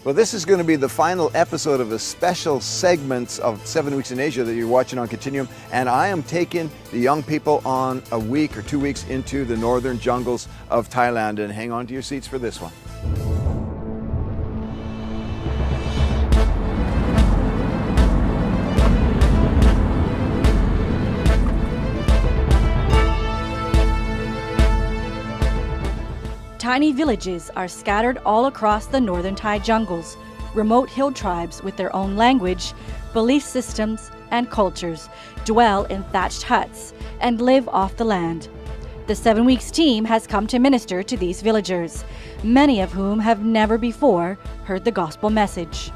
Well, this is going to be the final episode of the special segments of 7 Weeks in Asia that you're watching on Continuum, and I am taking the young people on a week or 2 weeks into the northern jungles of Thailand, and hang on to your seats for this one. Tiny villages are scattered all across the northern Thai jungles, remote hill tribes with their own language, belief systems, and cultures dwell in thatched huts and live off the land. The 7 Weeks team has come to minister to these villagers, many of whom have never before heard the gospel message.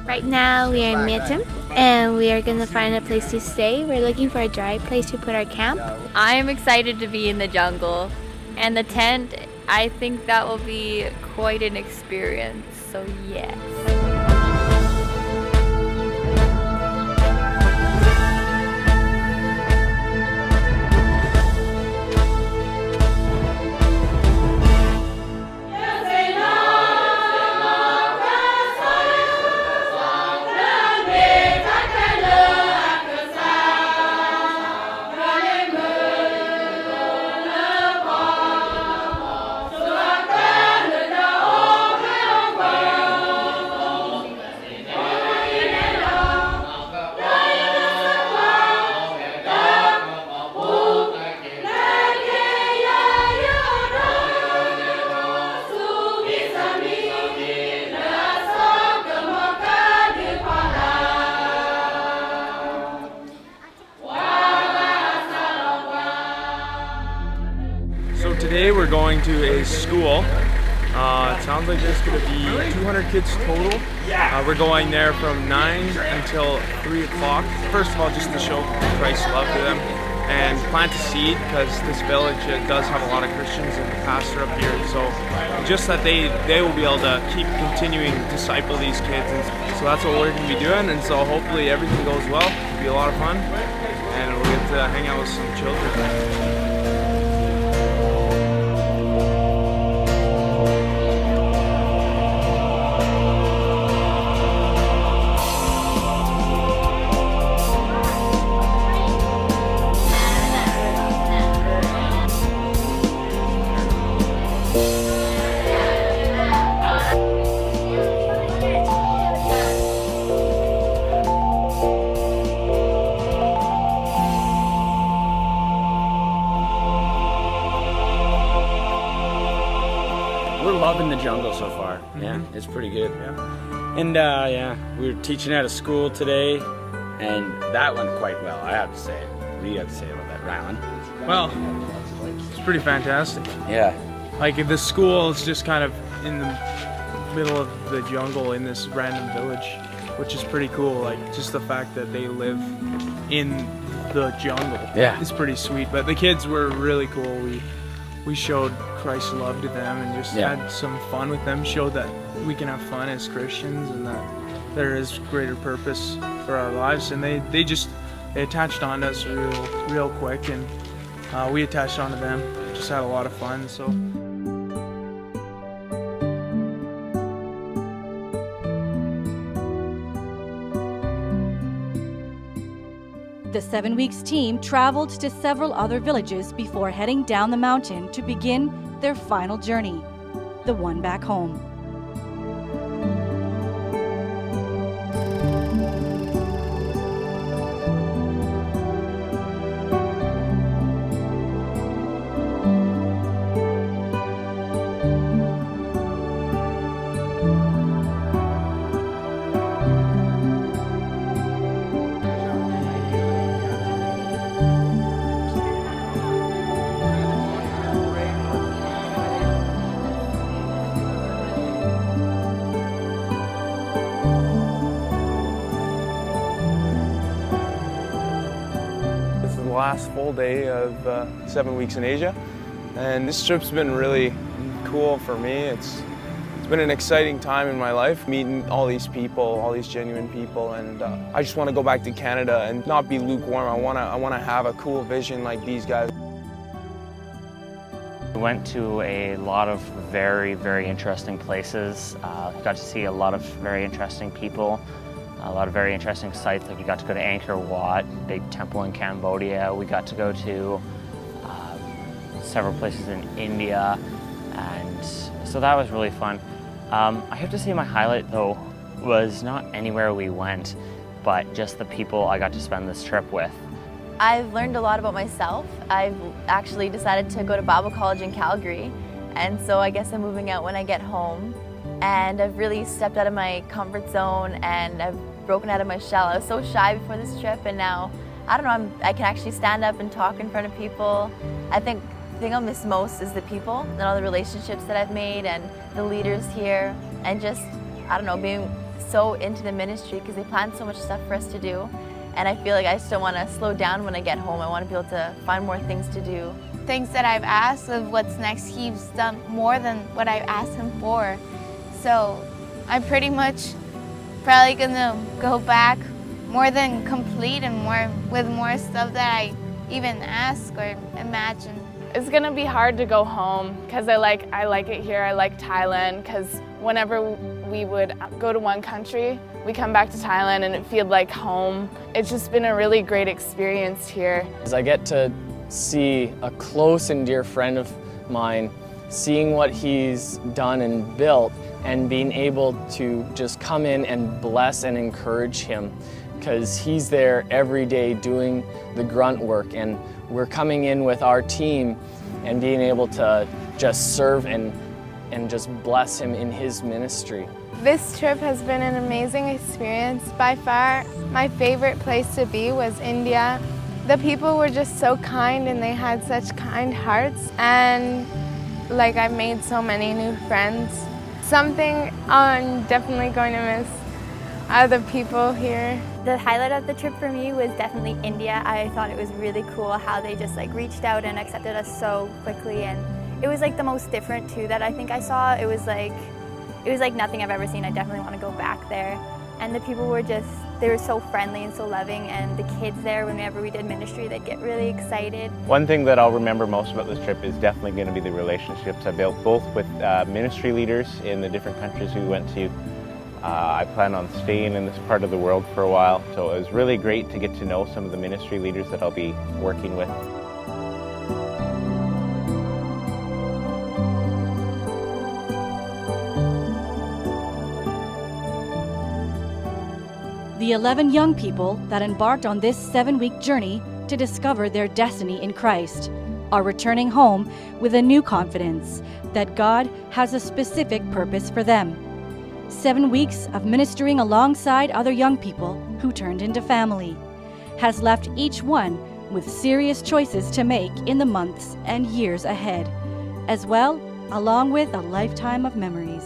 Right now we are in Mietam and we are going to find a place to stay. We're looking for a dry place to put our camp. I am excited to be in the jungle. And the tent, I think that will be quite an experience, so yes. Today we're going to a school. It sounds like there's going to be 200 kids total. We're going there from 9 until 3 o'clock. First of all, just to show Christ's love to them and plant a seed, because this village does have a lot of Christians and the pastor up here. So just that they will be able to keep continuing to disciple these kids. And so that's what we're going to be doing. And so hopefully everything goes well. It'll be a lot of fun. And we'll get to hang out with some children. We're loving the jungle so far. Yeah, it's pretty good. Yeah. And yeah, we were teaching at a school today, and that went quite well, I have to say. What do you have to say about that, Rylan? Well, it's pretty fantastic. Yeah. Like the school is just kind of in the middle of the jungle in this random village, which is pretty cool. Like just the fact that they live in the jungle. Yeah. It's pretty sweet. But the kids were really cool. We showed Christ's love to them and just had some fun with them, showed that we can have fun as Christians and that there is greater purpose for our lives. And they attached on to us real quick, and we attached on to them. Just had a lot of fun. So. The 7 Weeks team traveled to several other villages before heading down the mountain to begin their final journey, the one back home. Last full day of 7 Weeks in Asia, and this trip's been really cool for me. It's been an exciting time in my life, meeting all these people, all these genuine people, and I just want to go back to Canada and not be lukewarm. I want to have a cool vision like these guys. We went to a lot of very, very interesting places. Got to see a lot of very interesting people, a lot of very interesting sites. Like we got to go to Angkor Wat, big temple in Cambodia. We got to go to several places in India, and so that was really fun. I have to say my highlight though was not anywhere we went, but just the people I got to spend this trip with. I've learned a lot about myself. I've actually decided to go to Bible college in Calgary, and so I guess I'm moving out when I get home. And I've really stepped out of my comfort zone, and I've broken out of my shell. I was so shy before this trip, and now, I don't know, I can actually stand up and talk in front of people. I think the thing I'll miss most is the people and all the relationships that I've made and the leaders here, and just, I don't know, being so into the ministry because they plan so much stuff for us to do. And I feel like I still want to slow down when I get home. I want to be able to find more things to do. Things that I've asked of what's next, he's done more than what I've asked him for. So I'm pretty much probably gonna go back more than complete and with more stuff that I even ask or imagine. It's gonna be hard to go home because I like it here. I like Thailand because whenever we would go to one country, we come back to Thailand and it feels like home. It's just been a really great experience here. As I get to see a close and dear friend of mine, seeing what he's done and built, and being able to just come in and bless and encourage him, because he's there every day doing the grunt work, and we're coming in with our team and being able to just serve and just bless him in his ministry. This trip has been an amazing experience. By far, my favorite place to be was India. The people were just so kind and they had such kind hearts, and I've made so many new friends. Something I'm definitely going to miss are the people here. The highlight of the trip for me was definitely India. I thought it was really cool how they just reached out and accepted us so quickly, and it was the most different too that I think I saw. It was like nothing I've ever seen. I definitely want to go back there. And the people were they were so friendly and so loving, and the kids there, whenever we did ministry, they'd get really excited. One thing that I'll remember most about this trip is definitely going to be the relationships I built, both with ministry leaders in the different countries we went to. I plan on staying in this part of the world for a while, so it was really great to get to know some of the ministry leaders that I'll be working with. The 11 young people that embarked on this 7-week journey to discover their destiny in Christ are returning home with a new confidence that God has a specific purpose for them. 7 weeks of ministering alongside other young people who turned into family has left each one with serious choices to make in the months and years ahead, as well along with a lifetime of memories.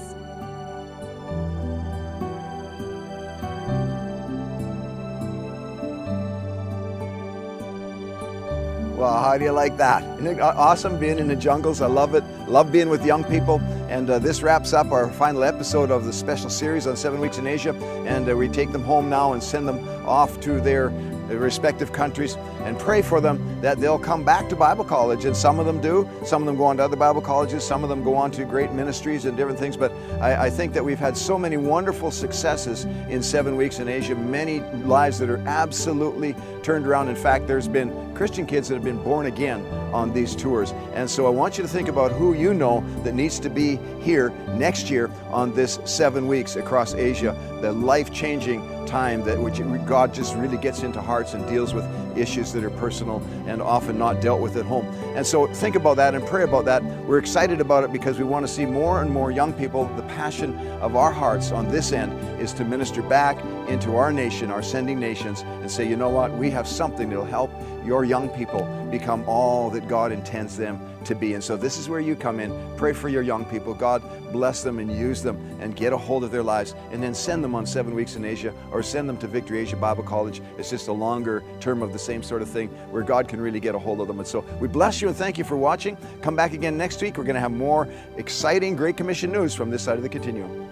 Well, how do you like that? Isn't it awesome being in the jungles? I love it. Love being with young people. And this wraps up our final episode of the special series on 7 weeks in Asia. And we take them home now and send them off to their respective countries and pray for them that they'll come back to Bible college. And some of them do. Some of them go on to other Bible colleges. Some of them go on to great ministries and different things. But I think that we've had so many wonderful successes in 7 weeks in Asia. Many lives that are absolutely turned around. In fact, there's been Christian kids that have been born again on these tours. And so I want you to think about who you know that needs to be here next year on this 7 weeks across Asia, the life-changing time that which God just really gets into hearts and deals with issues that are personal and often not dealt with at home. And so think about that and pray about that. We're excited about it because we want to see more and more young people. The passion of our hearts on this end is to minister back into our nation, our sending nations, and say, you know what, we have something that'll help your young people become all that God intends them to be. And so this is where you come in. Pray for your young people. God bless them and use them and get a hold of their lives, and then send them on 7 weeks in Asia or send them to Victory Asia Bible College. It's just a longer term of the same sort of thing where God can really get a hold of them. And so we bless you and thank you for watching. Come back again next week. We're going to have more exciting Great Commission news from this side of the Continuum.